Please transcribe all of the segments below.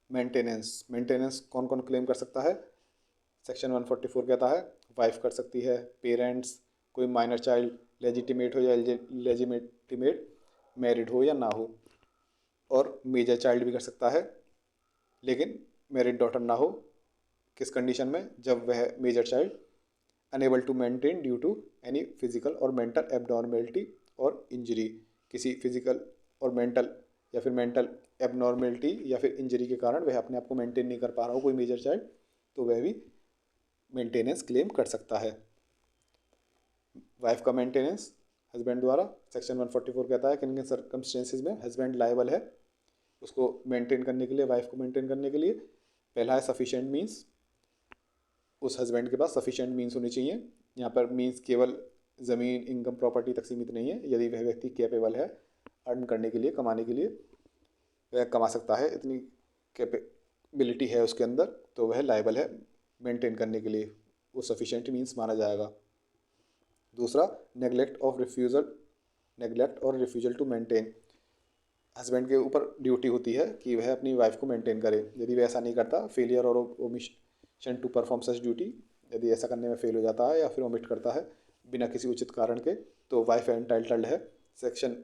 Maintenance कौन कौन claim कर सकता है? सेक्शन 144 कहता है वाइफ कर सकती है, पेरेंट्स, कोई माइनर चाइल्ड लेजिटिमेट हो या लेजिटिमेट मैरिड हो या ना हो, और मेजर चाइल्ड भी कर सकता है लेकिन मैरिड डॉटर ना हो। किस कंडीशन में? जब वह major child unable to maintain due to any physical और मेंटल एबनॉर्मेलिटी और इंजरी, किसी फिजिकल और मेंटल या फिर मेंटल एबनॉर्मेलिटी या फिर इंजरी के कारण वह अपने आप को मेंटेन नहीं कर पा रहा हो कोई मेजर चाइल्ड, तो वह भी मेंटेनेंस क्लेम कर सकता है। वाइफ का मेंटेनेंस हस्बैंड द्वारा, सेक्शन 144 कहता है कि किन किन सर्कमस्टेंसेज में हस्बैंड लायबल है उसको मेंटेन करने के लिए, वाइफ को मेंटेन करने के लिए। पहला है सफिशिएंट मीन्स, उस हस्बैंड के पास सफिशिएंट मीन्स होनी चाहिए। यहाँ पर मीन्स केवल ज़मीन, इनकम, प्रॉपर्टी तक सीमित नहीं है। यदि वह व्यक्ति कैपेबल है अर्न करने के लिए, कमाने के लिए, वह कमा सकता है, इतनी कैपेबिलिटी है उसके अंदर, तो वह लायबल है मेंटेन करने के लिए, वो सफिशिएंट मीन्स माना जाएगा। दूसरा, नेगलेक्ट और रिफ्यूजल टू मेंटेन, हस्बैंड के ऊपर ड्यूटी होती है कि वह अपनी वाइफ को मेंटेन करे। यदि वह ऐसा नहीं करता, फेलियर और omission to perform such duty, यदि ऐसा करने में फेल हो जाता है या फिर ओमिट करता है बिना किसी उचित कारण के, तो वाइफ एंटाइटल्ड है सेक्शन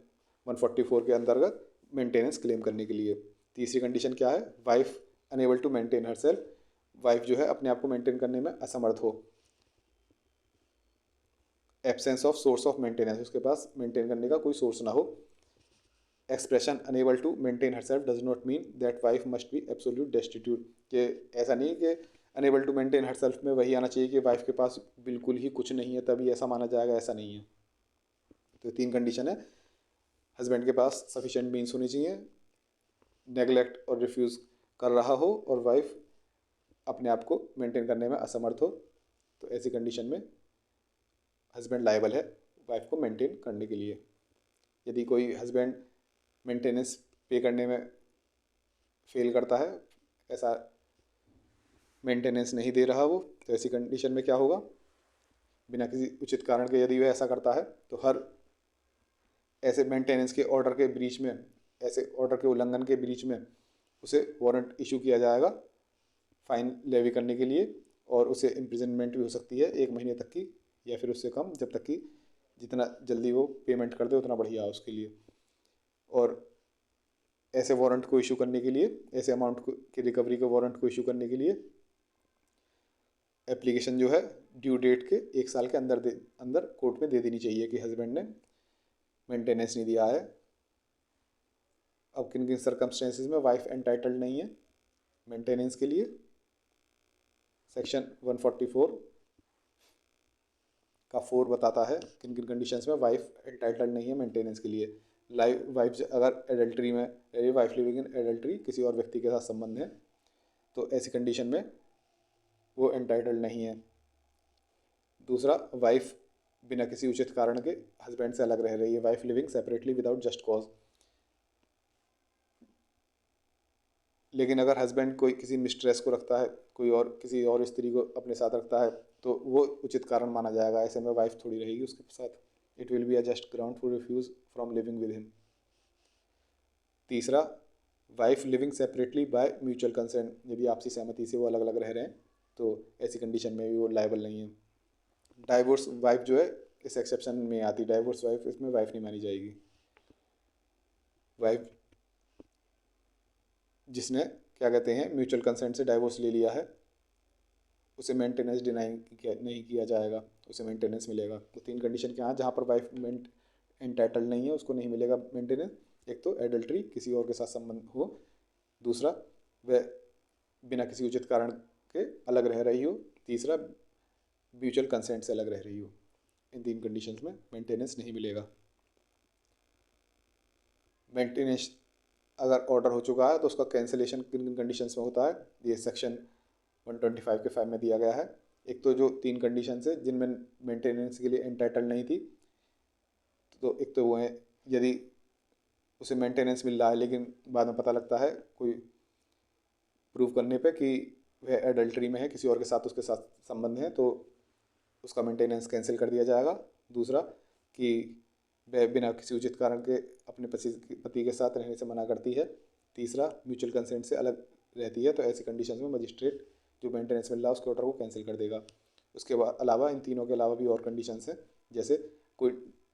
144 के अंतर्गत मेंटेनेंस क्लेम करने के लिए। तीसरी कंडीशन क्या है? Wife unable to maintain herself, wife जो है अपने आप को मेंटेन करने में असमर्थ हो। Absence of source of maintenance, उसके पास मेंटेन करने का कोई सोर्स ना हो। Expression unable to maintain herself does not mean that wife must be absolute destitute, कि ऐसा नहीं कि अनेबल टू मेंटेन हरसेल्फ में वही आना चाहिए कि वाइफ के पास बिल्कुल ही कुछ नहीं है तभी ऐसा माना जाएगा, ऐसा नहीं है। तो तीन कंडीशन है, हस्बैंड के पास सफिशिएंट मीन्स होनी चाहिए, नेगलेक्ट और रिफ्यूज़ कर रहा हो, और वाइफ अपने आप को मेंटेन करने में असमर्थ हो। तो ऐसी कंडीशन में हस्बैंड लायबल है वाइफ को मेंटेन करने के लिए। यदि कोई हस्बैंड मेंटेनेंस पे करने में फेल करता है, ऐसा मेंटेनेंस नहीं दे रहा वो, तो ऐसी कंडीशन में क्या होगा? बिना किसी उचित कारण के यदि वह ऐसा करता है तो हर ऐसे मेंटेनेंस के ऑर्डर के ब्रीच में, ऐसे ऑर्डर के उल्लंघन के ब्रीच में उसे वारंट इशू किया जाएगा फाइन लेवी करने के लिए, और उसे इम्प्रिजनमेंट भी हो सकती है 1 महीने तक की, या फिर उससे कम, जब तक कि जितना जल्दी वो पेमेंट कर दे उतना बढ़िया है उसके लिए। और ऐसे वारंट को इशू करने के लिए, ऐसे अमाउंट की रिकवरी के वारंट को इशू करने के लिए एप्लीकेशन जो है ड्यू डेट के 1 साल के अंदर कोर्ट में दे देनी चाहिए कि हस्बैंड ने मेंटेनेंस नहीं दिया है। अब किन किन सर्कमस्टेंसेज में वाइफ एंटाइटल्ड नहीं है मेंटेनेंस के लिए? सेक्शन 144 का 4 बताता है किन किन कंडीशंस में वाइफ एंटाइटल्ड नहीं है मेंटेनेंस के लिए। वाइफ अगर एडल्ट्री में, वाइफ लिविंग इन एडल्ट्री, किसी और व्यक्ति के साथ संबंध है, तो ऐसी कंडीशन में वो एंटाइटल्ड नहीं है। दूसरा, वाइफ बिना किसी उचित कारण के हस्बैंड से अलग रह रही है, wife living separately without just cause. लेकिन अगर हस्बैंड कोई किसी मिस्ट्रेस को रखता है, कोई और किसी और स्त्री को अपने साथ रखता है, तो वो उचित कारण माना जाएगा, ऐसे में वाइफ थोड़ी रहेगी उसके साथ। It will be a just ground for refuse from living with him. तीसरा, wife living separately by mutual consent, यदि आपसी सहमति से वो अलग अलग रह रहे हैं तो ऐसी कंडीशन में भी वो लायबल नहीं है। डाइवोर्स वाइफ जो है इस एक्सेप्शन में आती, डाइवोर्स वाइफ, इसमें वाइफ नहीं मानी जाएगी। वाइफ जिसने क्या कहते हैं म्यूचुअल कंसेंट से डाइवोर्स ले लिया है, उसे मेंटेनेंस डिनाई नहीं किया जाएगा, उसे मेंटेनेंस मिलेगा। तो तीन कंडीशन क्या है जहाँ पर वाइफ एंटाइटल्ड नहीं है उसको नहीं मिलेगा मेंटेनेंस। एक तो एडल्ट्री, किसी और के साथ संबंध हो। दूसरा, वह बिना किसी उचित कारण के अलग रह रही हो। तीसरा, म्यूचुअल कंसेंट से अलग रह रही हो। इन तीन कंडीशंस में मेंटेनेंस नहीं मिलेगा। मेंटेनेंस अगर ऑर्डर हो चुका है तो उसका कैंसिलेशन किन किन कंडीशंस में होता है, ये सेक्शन 125 के 5 में दिया गया है। एक तो जो तीन कंडीशंस है जिनमें मेंटेनेंस के लिए एंटाइटल नहीं थी, तो एक तो वो है यदि उसे मेंटेनेंस मिल रहा है लेकिन बाद में पता लगता है कोई प्रूव करने पे कि वह एडल्ट्री में है, किसी और के साथ उसके साथ संबंध है, तो उसका मेंटेनेंस कैंसिल कर दिया जाएगा। दूसरा कि वह बिना किसी उचित कारण के अपने पति के साथ रहने से मना करती है। तीसरा, म्यूचुअल कंसेंट से अलग रहती है तो ऐसी कंडीशन में मजिस्ट्रेट जो मेंटेनेंस मिल रहा है उसके ऑर्डर को कैंसिल कर देगा। उसके बाद अलावा इन तीनों के अलावा भी और कंडीशंस हैं, जैसे कोई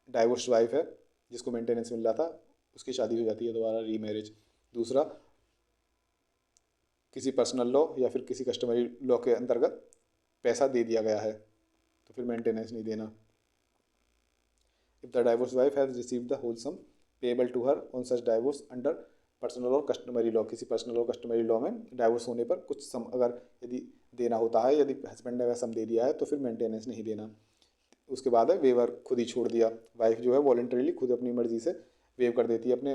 डाइवोर्स वाइफ है जिसको मेंटेनेंस मिल रहा था, उसकी शादी हो जाती है दोबारा, रीमैरिज। दूसरा, किसी पर्सनल लॉ या फिर किसी कस्टमरी लॉ के अंतर्गत पैसा दे दिया गया है तो फिर मेंटेनेंस नहीं देना। If the divorce wife has received the whole sum payable to her on such divorce under personal और कस्टमरी लॉ, किसी पर्सनल और कस्टमरी लॉ में डाइवोर्स होने पर कुछ सम अगर यदि देना होता है, यदि हस्बैंड ने वह सम दे दिया है तो फिर मेंटेनेंस नहीं देना। उसके बाद है वेवर, खुद ही छोड़ दिया। वाइफ जो है वॉलंटरीली खुद अपनी मर्जी से वेव कर देती है अपने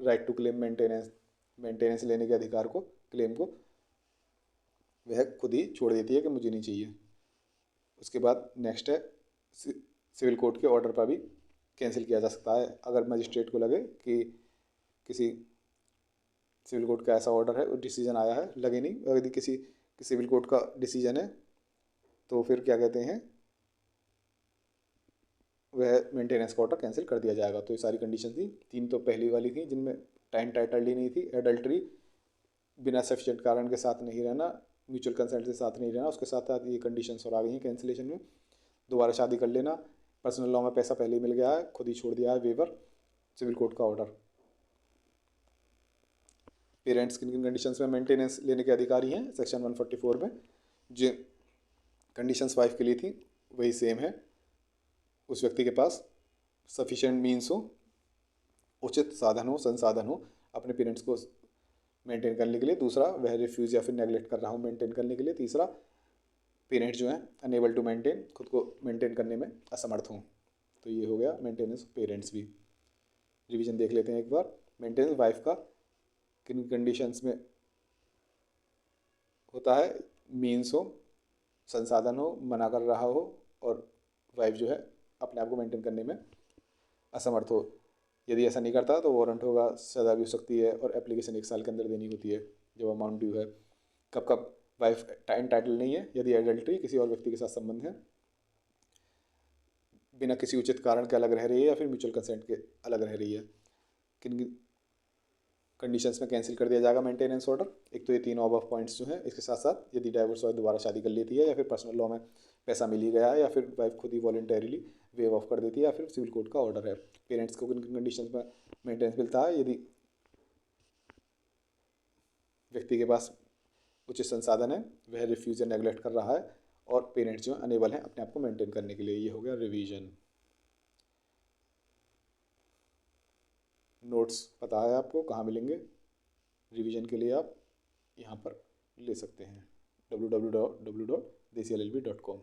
राइट टू क्लेम मेंटेनेंस लेने के अधिकार को, क्लेम को वह खुद ही छोड़ देती है कि मुझे नहीं चाहिए। उसके बाद नेक्स्ट है सिविल कोर्ट के ऑर्डर पर भी कैंसिल किया जा सकता है। अगर मजिस्ट्रेट को लगे कि किसी सिविल कोर्ट का ऐसा ऑर्डर है, डिसीजन आया है, लगे नहीं, अगर यदि किसी सिविल कोर्ट का डिसीजन है तो फिर क्या कहते हैं, वह मेंटेनेंस का ऑर्डर कैंसिल कर दिया जाएगा। तो ये सारी कंडीशन थी। तीन तो पहली वाली थी जिनमें टाइम टाइटल नहीं थी, एडल्ट्री, बिना सफिशिएंट कारण के साथ नहीं रहना, म्यूचुअल कंसेंट से साथ नहीं रहना, उसके साथ साथ ये कंडीशंस और आ गई हैं कैंसिलेशन में। दोबारा शादी कर लेना, पर्सनल लॉ में पैसा पहले ही मिल गया है, खुद ही छोड़ दिया है, वेवर, सिविल कोर्ट का ऑर्डर। पेरेंट्स किन किन कंडीशंस में मेंटेनेंस लेने के अधिकारी हैं सेक्शन 144 में। जो कंडीशंस वाइफ के लिए थी वही सेम है। उस व्यक्ति के पास सफिशिएंट मीन्स हो, उचित साधन हो, संसाधन हो अपने पेरेंट्स को मेंटेन करने के लिए। दूसरा, वह रिफ्यूज़ या फिर नेगलेक्ट कर रहा हो मेंटेन करने के लिए। तीसरा, पेरेंट्स जो हैं अनेबल टू मेंटेन, खुद को मेंटेन करने में असमर्थ हों। तो ये हो गया मेंटेनेंस पेरेंट्स भी। रिवीजन देख लेते हैं एक बार। मेंटेनेंस वाइफ का किन कंडीशंस में होता है, मीन्स हो, संसाधन हो, मना कर रहा हो, और वाइफ जो है अपने आप को मेंटेन करने में असमर्थ हो। यदि ऐसा नहीं करता तो वारंट होगा, सज़ा भी हो सकती है, और एप्लीकेशन 1 साल के अंदर देनी होती है जब अमाउंट ड्यू है। कब कब वाइफ टाइटल नहीं है, यदि एडल्ट्री, किसी और व्यक्ति के साथ संबंध है, बिना किसी उचित कारण के अलग रह रही है या फिर म्यूचुअल कंसेंट के अलग रह रही है। किन कंडीशंस में कैंसिल कर दिया जाएगा मेंटेनेंस ऑर्डर। एक तो ये तीनों अबव पॉइंट्स जो हैं, इसके साथ साथ यदि डाइवोर्स वाइफ दोबारा शादी कर लेती है, या फिर पर्सनल लॉ में पैसा मिल ही गया है, या फिर वाइफ खुद ही वॉलंटरीली वेव ऑफ कर देती है, या फिर सिविल कोर्ट का ऑर्डर है। पेरेंट्स को किन कंडीशंस में मेंटेनेंस मिलता है, यदि व्यक्ति के पास उचित संसाधन है, वह रिफ्यूज या नेगलेक्ट कर रहा है, और पेरेंट्स जो अनेबल हैं अपने आप को मेंटेन करने के लिए। ये हो गया रिवीजन। नोट्स पता है आपको कहाँ मिलेंगे, रिवीजन के लिए आप यहाँ पर ले सकते हैं www.desillb.com।